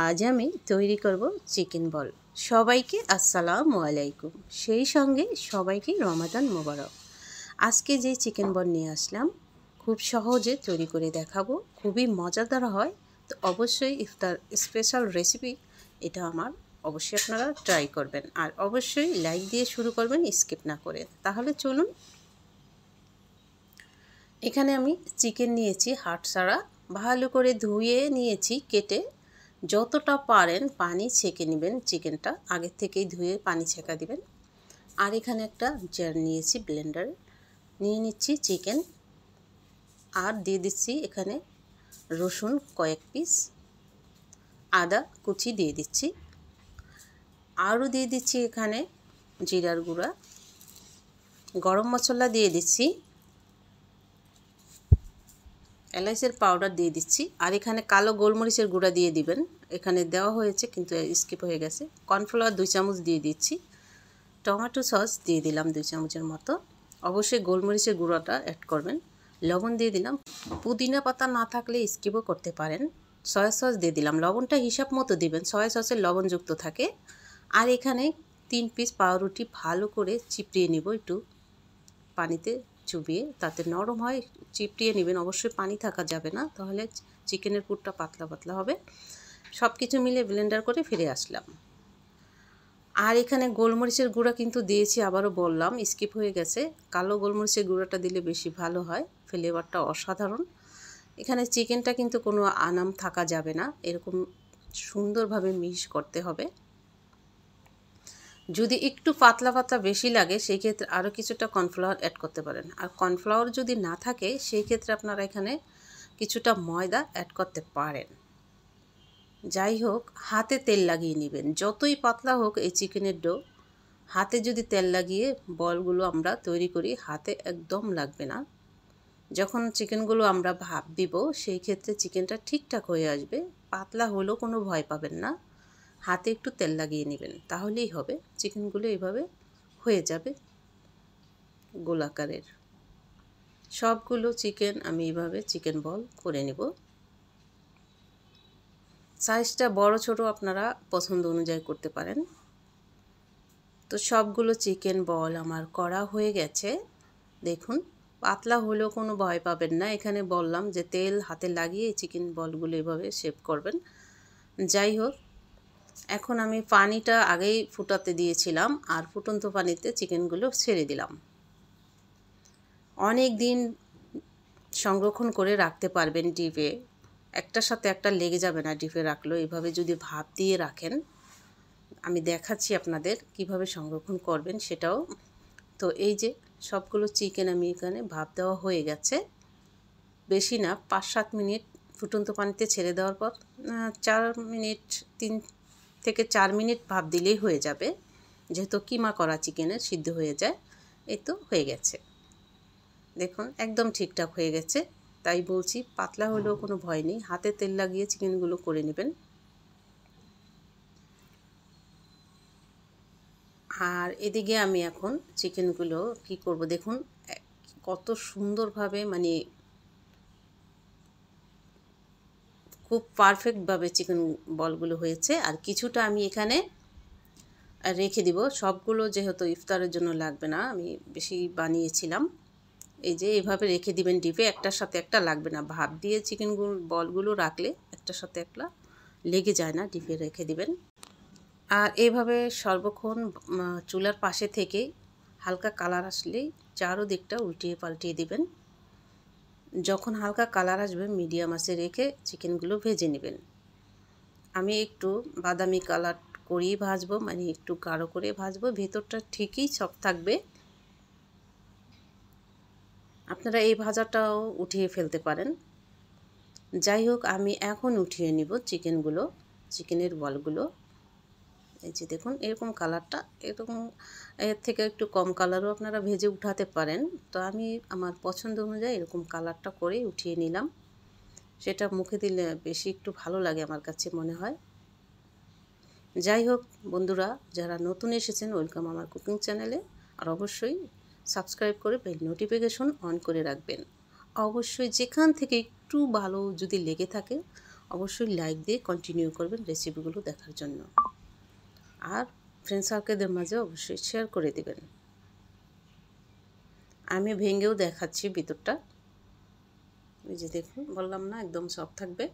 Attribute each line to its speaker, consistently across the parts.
Speaker 1: আজ আমি তৈরি করব চিকেন বল। সবাইকে আসসালামু আলাইকুম, সেই সঙ্গে সবাইকে রমাদান মোবারক। আজকে যে চিকেন বল নিয়ে আসলাম খুব সহজে তৈরি করে দেখাবো, খুবই মজাদার হয়। তো অবশ্যই ইফতার স্পেশাল রেসিপি এটা আমার, অবশ্যই আপনারা ট্রাই করবেন আর অবশ্যই লাইক দিয়ে শুরু করবেন স্কিপ না করে। তাহলে চলুন। এখানে আমি চিকেন নিয়েছি হাড় ছাড়া, ভালো করে ধুয়ে নিয়েছি কেটে। যতটা পারেন পানি ছেঁকে নেবেন, চিকেনটা আগের থেকেই ধুয়ে পানি ছেঁকা দিবেন। আর এখানে একটা জার নিয়েছি, ব্লেন্ডারে নিয়ে নিচ্ছি চিকেন। আর দিয়ে দিচ্ছি এখানে রসুন কয়েক পিস, আদা কুচি দিয়ে দিচ্ছি। আরও দিয়ে দিচ্ছি এখানে জিরার গুঁড়া, গরম মশলা দিয়ে দিচ্ছি, এলাচের পাউডার দিয়ে দিচ্ছি। আর এখানে কালো গোলমরিচের গুঁড়া দিয়ে দিবেন, এখানে দেওয়া হয়েছে কিন্তু স্কিপ হয়ে গেছে। কর্নফ্লাওয়ার 2 চামচ দিয়ে দিচ্ছি, টমেটো সস দিয়ে দিলাম 2 চামচের মতো। অবশ্যই গোলমরিচের গুঁড়াটা অ্যাড করবেন। লবণ দিয়ে দিলাম, পুদিনা পাতা না থাকলে স্কিপও করতে পারেন। সয়া সস দিয়ে দিলাম, লবণটা হিসাব মতো দিবেন, সয়া সসের লবণযুক্ত থাকে। আর এখানে 3 পিস পাউরুটি ভালো করে চিপড়িয়ে নিব, একটু পানিতে চুবিয়ে, তাতে নরম হয়। চিপড়িয়ে নেবেন, অবশ্যই পানি থাকা যাবে না, তাহলে চিকেনের পুরটা পাতলা পাতলা হবে। সব কিছু মিলে ব্লেন্ডার করে ফিরে আসলাম। আর এখানে গোলমরিচের গুঁড়া কিন্তু দিয়েছি, আবারও বললাম স্কিপ হয়ে গেছে। কালো গোলমরিচের গুঁড়াটা দিলে বেশি ভালো হয়, ফ্লেভারটা অসাধারণ। এখানে চিকেনটা কিন্তু কোনো আনাম থাকা যাবে না, এরকম সুন্দরভাবে মিশ করতে হবে। যদি একটু পাতলা পাতলা বেশি লাগে সেই ক্ষেত্রে আরও কিছুটা কর্নফ্লাওয়ার অ্যাড করতে পারেন। আর কর্নফ্লাওয়ার যদি না থাকে সেই ক্ষেত্রে আপনারা এখানে কিছুটা ময়দা অ্যাড করতে পারেন। যাই হোক, হাতে তেল লাগিয়ে নেবেন, যতই পাতলা হোক এই চিকেনের ডো। হাতে যদি তেল লাগিয়ে বলগুলো আমরা তৈরি করি, হাতে একদম লাগবে না। যখন চিকেনগুলো আমরা ভাপ দিব সেই ক্ষেত্রে চিকেনটা ঠিকঠাক হয়ে আসবে। পাতলা হলেও কোনো ভয় পাবেন না, হাতে একটু তেল লাগিয়ে নেবেন, তাহলেই হবে। চিকেনগুলো এইভাবে হয়ে যাবে গোলাকারের। সবগুলো চিকেন আমি এইভাবে চিকেন বল করে নেব। সাইজটা বড় ছোট আপনারা পছন্দ অনুযায়ী করতে পারেন। তো সবগুলো চিকেন বল আমার করা হয়ে গেছে। দেখুন, পাতলা হলেও কোনো ভয় পাবেন না। এখানে বললাম যে তেল হাতে লাগিয়ে চিকেন বলগুলো এভাবে শেপ করবেন। যাই হোক, এখন আমি পানিটা আগেই ফুটাতে দিয়েছিলাম, আর ফুটন্ত পানিতে চিকেনগুলো ছেড়ে দিলাম। অনেক দিন সংরক্ষণ করে রাখতে পারবেন ডিপে, একটার সাথে একটা লেগে যাবে না ডিপে রাখলেও। এভাবে যদি ভাপ দিয়ে রাখেন, আমি দেখাচ্ছি আপনাদের কিভাবে সংরক্ষণ করবেন সেটাও। তো এই যে সবগুলো চিকেন আমি এখানে ভাপ দেওয়া হয়ে গেছে, বেশি না, 5-7 মিনিট ফুটন্ত পানিতে ছেড়ে দেওয়ার পর 4 মিনিট, 3 থেকে 4 মিনিট ভাপ দিলেই হয়ে যাবে, যেহেতু কিমা করা চিকেনের সিদ্ধ হয়ে যায়। এই তো হয়ে গেছে, দেখুন একদম ঠিকঠাক হয়ে গেছে। তাই বলছি পাতলা হলেও কোনো ভয় নেই, হাতে তেল লাগিয়ে চিকেনগুলো করে নেবেন। আর এদিকে আমি এখন চিকেনগুলো কি করব, দেখুন কত সুন্দরভাবে, মানে খুব পারফেক্টভাবে চিকেন বলগুলো হয়েছে। আর কিছুটা আমি এখানে রেখে দিব, সবগুলো যেহেতু ইফতারের জন্য লাগবে না, আমি বেশি বানিয়েছিলাম। এই যে এভাবে রেখে দিবেন ডিপে, একটার সাথে একটা লাগবে না। ভাপ দিয়ে চিকেনগুলো বলগুলো রাখলে একটার সাথে একটা লেগে যায় না, ডিপে রেখে দিবেন। আর এইভাবে সর্বক্ষণ চুলার পাশে থেকে হালকা কালার আসলেই চারোদিকটা উল্টিয়ে পাল্টিয়ে দিবেন। যখন হালকা কালার আসবে মিডিয়াম আঁচে রেখে চিকেনগুলো ভেজে নেবেন। আমি একটু বাদামি কালার করেই ভাজবো, মানে একটু গাঢ় করে ভাজবো, ভেতরটা ঠিকই সফট থাকবে। আপনারা এই ভাজাটাও উঠিয়ে ফেলতে পারেন। যাই হোক, আমি এখন উঠিয়ে নিব চিকেনগুলো, চিকেনের বলগুলো। এই যে দেখুন এরকম কালারটা, এরকম এর থেকে একটু কম কালারও আপনারা ভেজে উঠাতে পারেন। তো আমি আমার পছন্দ অনুযায়ী এরকম কালারটা করে উঠিয়ে নিলাম, সেটা মুখে দিলে বেশি একটু ভালো লাগে আমার কাছে মনে হয়। যাই হোক বন্ধুরা, যারা নতুন এসেছেন ওয়েলকাম আমার কুকিং চ্যানেলে। আর অবশ্যই সাবস্ক্রাইব করে বেল নোটিফিকেশন অন করে রাখবেন। অবশ্যই যেখান থেকে একটু ভালো যদি লেগে থাকে অবশ্যই লাইক দিয়ে কন্টিনিউ করবেন রেসিপিগুলো দেখার জন্য। আর ফ্রেন্ড সার্কেলদের মাঝে অবশ্যই শেয়ার করে দেবেন। আমি ভেঙেও দেখাচ্ছি ভিতরটা। এই যে দেখুন, বললাম না একদম সফট থাকবে।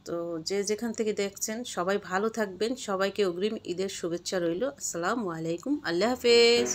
Speaker 1: তো যে যেখান থেকে দেখছেন সবাই ভালো থাকবেন। সবাইকে অগ্রিম ঈদের শুভেচ্ছা রইল। আসসালামু আলাইকুম। আল্লাহ হাফেজ।